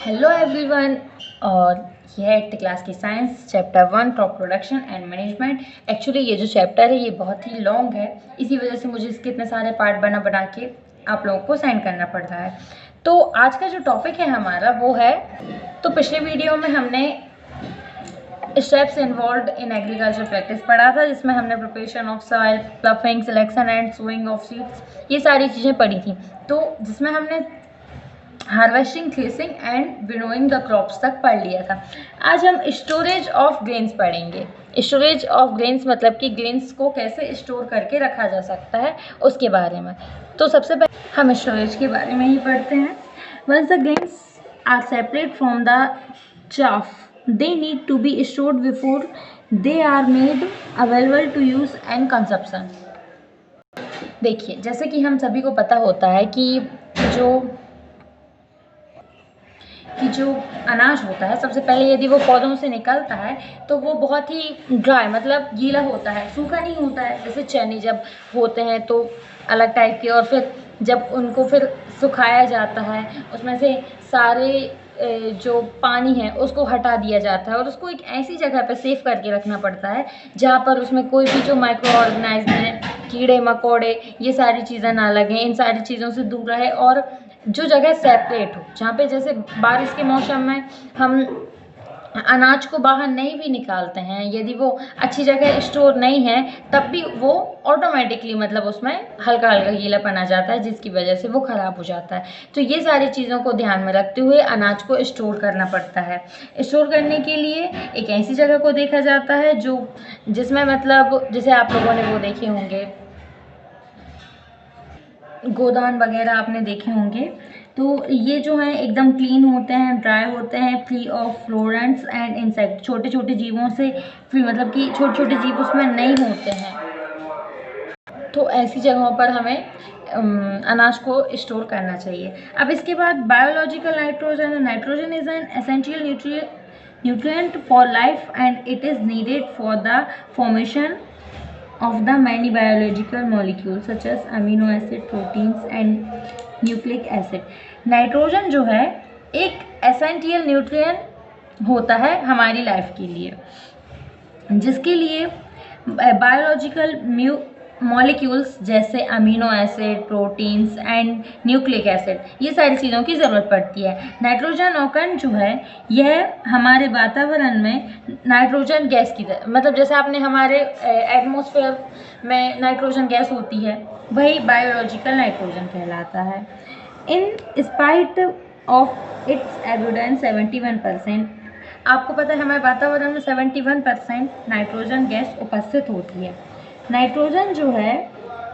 Hello everyone. और यह है 8th क्लास की science chapter 1 crop production and management. Actually ये जो चैप्टर है ये बहुत ही लॉन्ग है, इसी वजह से मुझे इसके इतने सारे पार्ट बना बना के आप लोगों को साइन करना पड़ रहा है। तो आज का जो टॉपिक है हमारा वो है, तो पिछले वीडियो में हमने steps involve in agriculture practice पढ़ा था, जिसमें हमने preparation of soil, ploughing, selection and sowing of seeds, ये सारी चीज़ें पढ़ी थी। तो जिसमें हमने harvesting, threshing and winnowing the crops तक पढ़ लिया था। आज हम स्टोरेज ऑफ ग्रेन्स पढ़ेंगे। स्टोरेज ऑफ ग्रेन्स मतलब कि ग्रेन्स को कैसे स्टोर करके रखा जा सकता है उसके बारे में। तो सबसे पहले हम स्टोरेज के बारे में ही पढ़ते हैं। Once the grains are separate from the chaff, they need to be stored before they are made available to use and consumption। देखिए, जैसे कि हम सभी को पता होता है कि जो अनाज होता है, सबसे पहले यदि वो पौधों से निकलता है तो वो बहुत ही ड्राई मतलब गीला होता है, सूखा नहीं होता है। जैसे चने जब होते हैं तो अलग टाइप के, और फिर जब उनको फिर सुखाया जाता है उसमें से सारे जो पानी है उसको हटा दिया जाता है और उसको एक ऐसी जगह पर सेव करके रखना पड़ता है जहाँ पर उसमें कोई भी जो माइक्रो ऑर्गेनाइज्म है, कीड़े मकोड़े, ये सारी चीज़ें ना लगें, इन सारी चीज़ों से दूर रहे। और जो जगह सेपरेट हो, जहाँ पे जैसे बारिश के मौसम में हम अनाज को बाहर नहीं भी निकालते हैं, यदि वो अच्छी जगह स्टोर नहीं है तब भी वो ऑटोमेटिकली मतलब उसमें हल्का हल्का गीलापन आ जाता है, जिसकी वजह से वो ख़राब हो जाता है। तो ये सारी चीज़ों को ध्यान में रखते हुए अनाज को स्टोर करना पड़ता है। स्टोर करने के लिए एक ऐसी जगह को देखा जाता है जिसमें मतलब जैसे आप लोगों ने वो देखे होंगे, गोदान वगैरह आपने देखे होंगे। तो ये जो है एकदम क्लीन होते हैं, ड्राई होते हैं, फ्री ऑफ फ्लोरेंट्स एंड इंसेक्ट, छोटे छोटे जीवों से फ्री, मतलब कि छोटे छोटे जीव उसमें नहीं होते हैं। तो ऐसी जगहों पर हमें अनाज को स्टोर करना चाहिए। अब इसके बाद biological nitrogen. Nitrogen is an essential nutrient for life and it is needed for the formation of the many biological molecules such as amino acid, proteins and nucleic acid। Nitrogen जो है एक essential nutrient होता है हमारी life के लिए, जिसके लिए बायोलॉजिकल मॉलिक्यूल्स जैसे amino acid, proteins and nucleic acid, ये सारी चीज़ों की ज़रूरत पड़ती है। नाइट्रोजन ऑक्साइड जो है यह हमारे वातावरण में नाइट्रोजन गैस की तरह, मतलब जैसे आपने हमारे एटमॉस्फेयर में नाइट्रोजन गैस होती है, वही बायोलॉजिकल नाइट्रोजन कहलाता है। In spite of its evidence 71%, आपको पता है हमारे वातावरण में 71% नाइट्रोजन गैस उपस्थित होती है। नाइट्रोजन जो है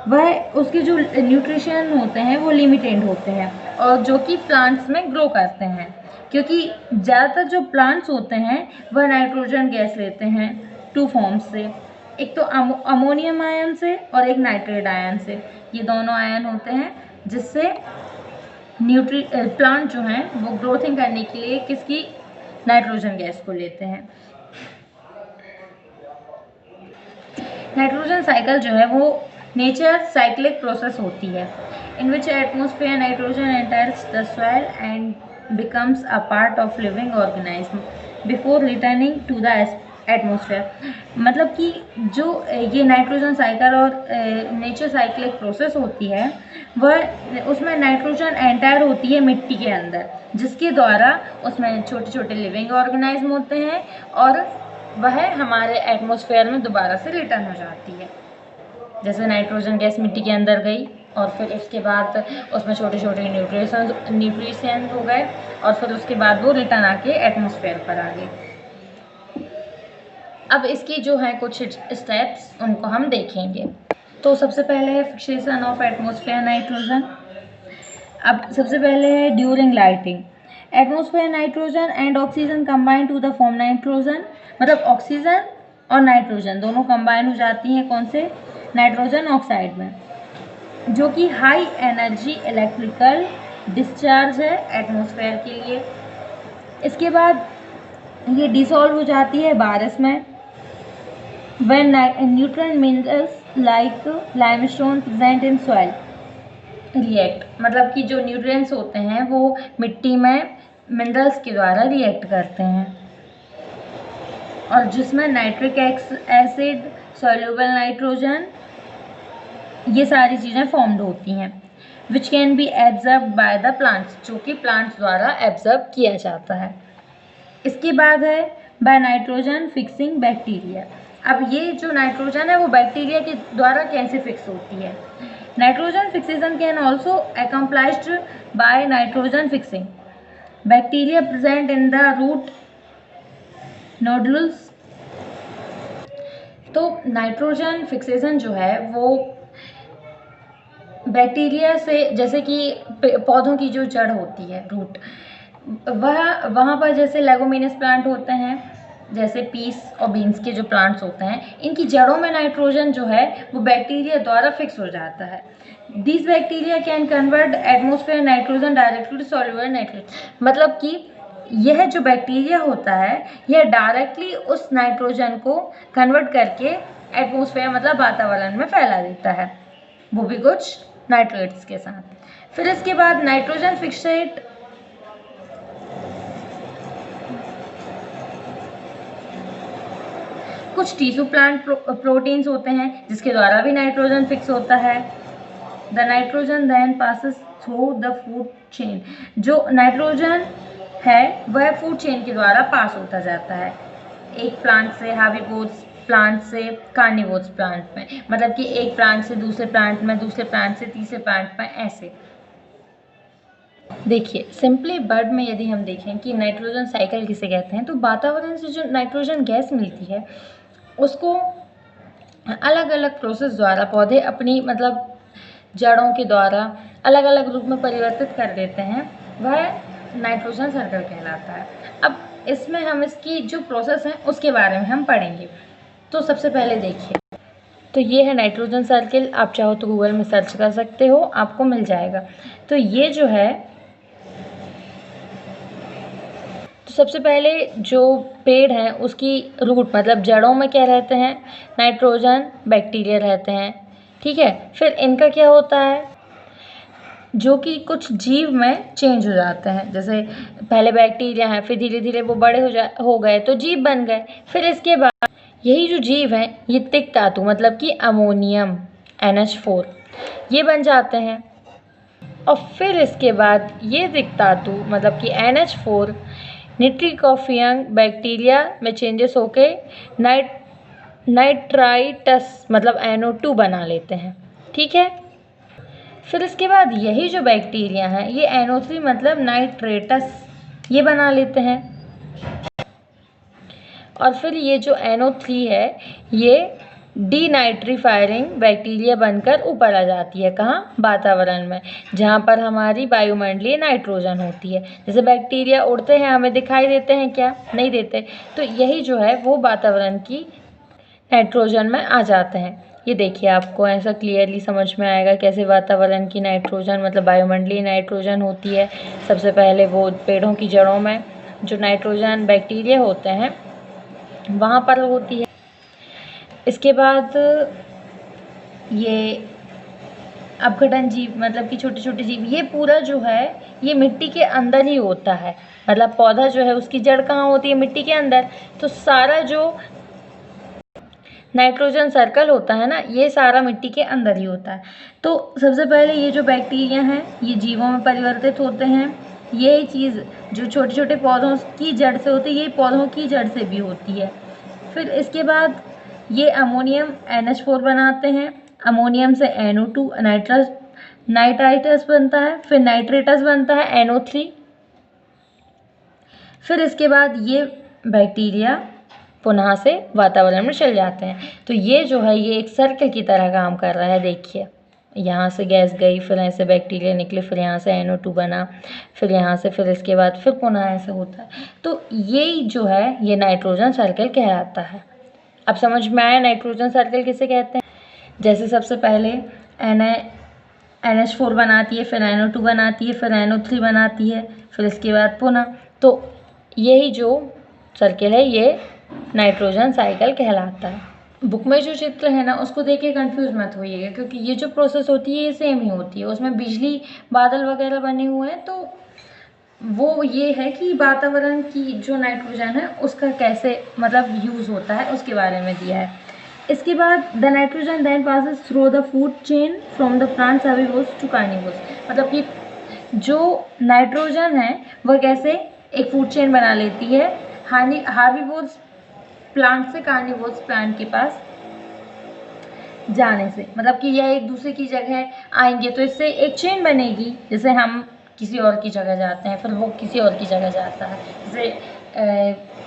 वह उसके जो न्यूट्रिशन होते हैं वो लिमिटेड होते हैं, और जो कि प्लांट्स में ग्रो करते हैं, क्योंकि ज़्यादातर जो प्लांट्स होते हैं वह नाइट्रोजन गैस लेते हैं 2 फॉर्म्स से, एक तो अमोनियम आयन से और एक नाइट्रेट आयन से। ये दोनों आयन होते हैं जिससे प्लांट जो हैं वो ग्रोथिंग करने के लिए किसकी नाइट्रोजन गैस को लेते हैं। नाइट्रोजन साइकिल जो है वो नेचर साइक्लिक प्रोसेस होती है, in which atmosphere nitrogen enters the soil and becomes a part of living organism before returning to the atmosphere. मतलब कि जो ये नाइट्रोजन साइकिल और नेचर साइक्लिक प्रोसेस होती है वह उसमें नाइट्रोजन एंटर होती है मिट्टी के अंदर, जिसके द्वारा उसमें छोटे छोटे लिविंग ऑर्गेनिज्म होते हैं और वह हमारे एटमॉस्फेयर में दोबारा से रिटर्न हो जाती है। जैसे नाइट्रोजन गैस मिट्टी के अंदर गई और फिर उसके बाद उसमें छोटे छोटे न्यूट्रिशंस हो गए और फिर उसके बाद वो रिटर्न आके एटमॉस्फेयर पर आ गई। अब इसकी जो है कुछ स्टेप्स उनको हम देखेंगे। तो सबसे पहले है फिक्सेशन ऑफ एटमॉस्फेयर नाइट्रोजन। अब सबसे पहले है during lighting, atmosphere nitrogen and oxygen combine to the form nitrogen, मतलब ऑक्सीजन और नाइट्रोजन दोनों कंबाइन हो जाती हैं कौन से, नाइट्रोजन ऑक्साइड में, जो कि हाई एनर्जी इलेक्ट्रिकल डिस्चार्ज है एटमॉस्फेयर के लिए। इसके बाद ये डिसॉल्व हो जाती है बारिश में, when nutrient minerals like limestone present in soil react, मतलब कि जो न्यूट्रिएंट्स होते हैं वो मिट्टी में मिनरल्स के द्वारा रिएक्ट करते हैं, और जिसमें नाइट्रिक एसिड, सॉल्युबल नाइट्रोजन, ये सारी चीज़ें फॉर्म्ड होती हैं, which can be absorb by the plants, जो कि प्लांट्स द्वारा एब्जर्ब किया जाता है। इसके बाद है बाय नाइट्रोजन फिक्सिंग बैक्टीरिया। अब ये जो नाइट्रोजन है वो बैक्टीरिया के द्वारा कैसे फिक्स होती है। Nitrogen fixation can also accomplished by nitrogen fixing bacteria present in the root nodules. तो नाइट्रोजन फिक्सेशन जो है वो बैक्टीरिया से, जैसे कि पौधों की जो जड़ होती है, रूट, वहाँ पर जैसे लेगुमिनस प्लांट होते हैं, जैसे पीस और बीन्स के जो प्लांट्स होते हैं, इनकी जड़ों में नाइट्रोजन जो है वो बैक्टीरिया द्वारा फिक्स हो जाता है। This bacteria can convert atmosphere nitrogen directly to soluble nitrogen. मतलब कि यह जो बैक्टीरिया होता है यह डायरेक्टली उस नाइट्रोजन को कन्वर्ट करके एटमोसफेयर मतलब वातावरण में फैला देता है, वो भी कुछ नाइट्रेट्स के साथ। फिर इसके बाद नाइट्रोजन फिक्सेट कुछ टिश्यू प्लांट प्रोटीन्स होते हैं जिसके द्वारा भी नाइट्रोजन फिक्स होता है। The nitrogen then passes through the food chain. जो नाइट्रोजन है वह फूड चेन के द्वारा पास होता जाता है, एक प्लांट से हार्बीवोर्स प्लांट से कार्निवोर्स प्लांट में, मतलब कि एक प्लांट से दूसरे प्लांट में, दूसरे प्लांट से तीसरे प्लांट में, ऐसे। देखिए सिंपली वर्ड में यदि हम देखें कि नाइट्रोजन साइकिल किसे कहते हैं, तो वातावरण से जो नाइट्रोजन गैस मिलती है उसको अलग अलग प्रोसेस द्वारा पौधे अपनी मतलब जड़ों के द्वारा अलग अलग रूप में परिवर्तित कर देते हैं, वह नाइट्रोजन सर्कल कहलाता है। अब इसमें हम इसकी जो प्रोसेस है उसके बारे में हम पढ़ेंगे। तो सबसे पहले देखिए, तो ये है नाइट्रोजन सर्किल, आप चाहो तो गूगल में सर्च कर सकते हो, आपको मिल जाएगा। तो ये जो है, तो सबसे पहले जो पेड़ है उसकी रूट मतलब जड़ों में क्या रहते हैं, नाइट्रोजन बैक्टीरिया रहते हैं, ठीक है। फिर इनका क्या होता है, जो कि कुछ जीव में चेंज हो जाते हैं, जैसे पहले बैक्टीरिया हैं, फिर धीरे धीरे वो बड़े हो गए तो जीव बन गए। फिर इसके बाद यही जो जीव हैं ये तिक्त धातु मतलब कि अमोनियम NH4 ये बन जाते हैं, और फिर इसके बाद ये तिक्त धातु मतलब कि NH4 nitric of young bacteria में चेंजेस होके नाइट्राइटस मतलब NO2 बना लेते हैं, ठीक है। फिर इसके बाद यही जो बैक्टीरिया हैं ये NO3 मतलब नाइट्रेटस ये बना लेते हैं, और फिर ये जो NO3 है ये डीनाइट्रीफायरिंग बैक्टीरिया बनकर ऊपर आ जाती है, कहाँ, वातावरण में, जहाँ पर हमारी वायुमंडलीय नाइट्रोजन होती है। जैसे बैक्टीरिया उड़ते हैं हमें दिखाई देते हैं क्या, नहीं देते, तो यही जो है वो वातावरण की नाइट्रोजन में आ जाते हैं। ये देखिए आपको ऐसा क्लियरली समझ में आएगा कैसे वातावरण की नाइट्रोजन मतलब वायुमंडलीय नाइट्रोजन होती है। सबसे पहले वो पेड़ों की जड़ों में जो नाइट्रोजन बैक्टीरिया होते हैं वहाँ पर होती है। इसके बाद ये अपघटन जीव मतलब कि छोटे छोटे जीव, ये पूरा जो है ये मिट्टी के अंदर ही होता है, मतलब पौधा जो है उसकी जड़ कहाँ होती है, मिट्टी के अंदर। तो सारा जो नाइट्रोजन सर्कल होता है ना ये सारा मिट्टी के अंदर ही होता है। तो सबसे पहले ये जो बैक्टीरिया हैं ये जीवों में परिवर्तित होते हैं, ये चीज़ जो छोटे छोटे पौधों की जड़ से होती है ये पौधों की जड़ से भी होती है। फिर इसके बाद ये अमोनियम NH4 बनाते हैं, अमोनियम से NO2 नाइट्राइटस बनता है, फिर नाइट्रेटस बनता है NO3। फिर इसके बाद ये बैक्टीरिया पुनः से वातावरण में चल जाते हैं। तो ये जो है ये एक सर्कल की तरह काम कर रहा है। देखिए यहाँ से गैस गई, फिर ऐसे बैक्टीरिया निकले, फिर यहाँ से NO2 बना, फिर यहाँ से, फिर इसके बाद फिर पुनः ऐसे होता है। तो ये जो है ये नाइट्रोजन सर्कल कहलाता है। अब समझ में आया नाइट्रोजन सर्कल किसे कहते हैं। जैसे सबसे पहले NH4 बनाती है, फिर NO2 बनाती है, फिर NO3 बनाती है, फिर इसके बाद पुनः, तो यही जो सर्कल है ये नाइट्रोजन साइकिल कहलाता है। बुक में जो चित्र है ना उसको देख के कन्फ्यूज मत होइएगा, क्योंकि ये जो प्रोसेस होती है ये सेम ही होती है, उसमें बिजली बादल वगैरह बने हुए हैं तो वो ये है कि वातावरण की जो नाइट्रोजन है उसका कैसे मतलब यूज़ होता है उसके बारे में दिया है। इसके बाद the nitrogen then passes through the food chain from the plants herbivores to carnivores, मतलब कि जो नाइट्रोजन है वह कैसे एक फूड चेन बना लेती है हार्बिवोर्स प्लांट से कार्निवोर्स प्लांट के पास जाने से, मतलब कि यह एक दूसरे की जगह आएंगे तो इससे एक चेन बनेगी। जैसे हम किसी और की जगह जाते हैं फिर वो किसी और की जगह जाता है, जैसे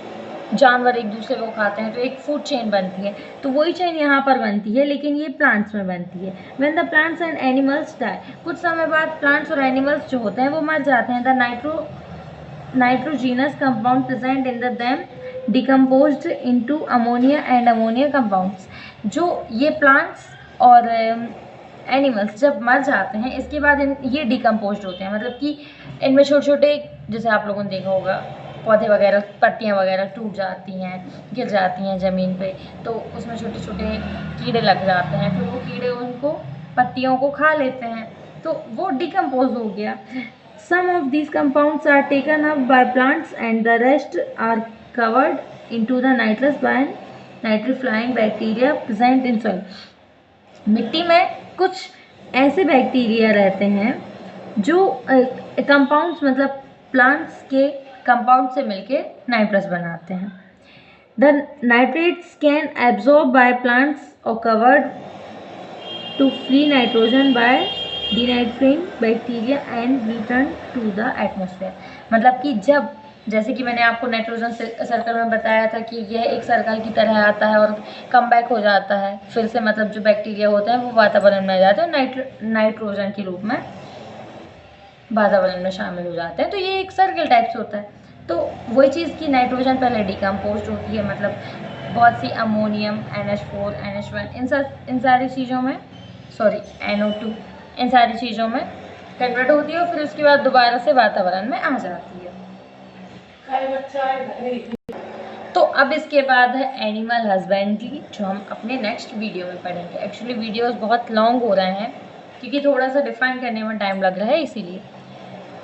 जानवर एक दूसरे को खाते हैं तो एक फूड चेन बनती है, तो वही चेन यहाँ पर बनती है लेकिन ये प्लांट्स में बनती है। When the plants and animals die, कुछ समय बाद प्लांट्स और एनिमल्स जो होते हैं वो मर जाते हैं। The nitrogenous compound present in the them decomposed into ammonia and ammonia compounds. जो ये प्लांट्स और एनिमल्स जब मर जाते हैं इसके बाद ये डिकम्पोज्ड होते हैं, मतलब कि इनमें छोटे छोटे, जैसे आप लोगों ने देखा होगा पौधे वगैरह पत्तियां वगैरह टूट जाती हैं, गिर जाती हैं ज़मीन पे, तो उसमें छोटे छोटे कीड़े लग जाते हैं, फिर वो कीड़े उनको पत्तियों को खा लेते हैं, तो वो डिकम्पोज हो गया। Some of these compounds are taken up by plants and the rest are covered into the nitrous by nitrifying bacteria present in soil. मिट्टी में कुछ ऐसे बैक्टीरिया रहते हैं जो कंपाउंड्स मतलब प्लांट्स के कंपाउंड से मिलके नाइट्रस बनाते हैं। The nitrates can absorb by plants और covered to free nitrogen by denitrifying bacteria and return to the atmosphere, मतलब कि जब, जैसे कि मैंने आपको नाइट्रोजन सर्कल में बताया था कि यह एक सर्कल की तरह आता है और कम बैक हो जाता है फिर से, मतलब जो बैक्टीरिया होते हैं वो वातावरण में आ जाते हैं नाइट्रोजन के रूप में वातावरण में शामिल हो जाते हैं, तो ये एक सर्कल टाइप से होता है। तो वही चीज़ की नाइट्रोजन पहले डिकम्पोज होती है, मतलब बहुत सी अमोनियम NH4 NH1 इन सारी चीज़ों में, सॉरी NO2 इन सारी चीज़ों में कन्वर्ट होती है और फिर उसके बाद दोबारा से वातावरण में आ जाती है। तो अब इसके बाद है एनिमल हस्बेंड्री, जो हम अपने नेक्स्ट वीडियो में पढ़ेंगे। एक्चुअली वीडियोस बहुत लॉन्ग हो रहे हैं क्योंकि थोड़ा सा डिफाइन करने में टाइम लग रहा है, इसीलिए।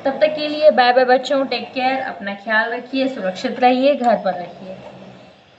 तब तक के लिए बाय बाय बच्चों, टेक केयर, अपना ख्याल रखिए, सुरक्षित रहिए, घर पर रखिए।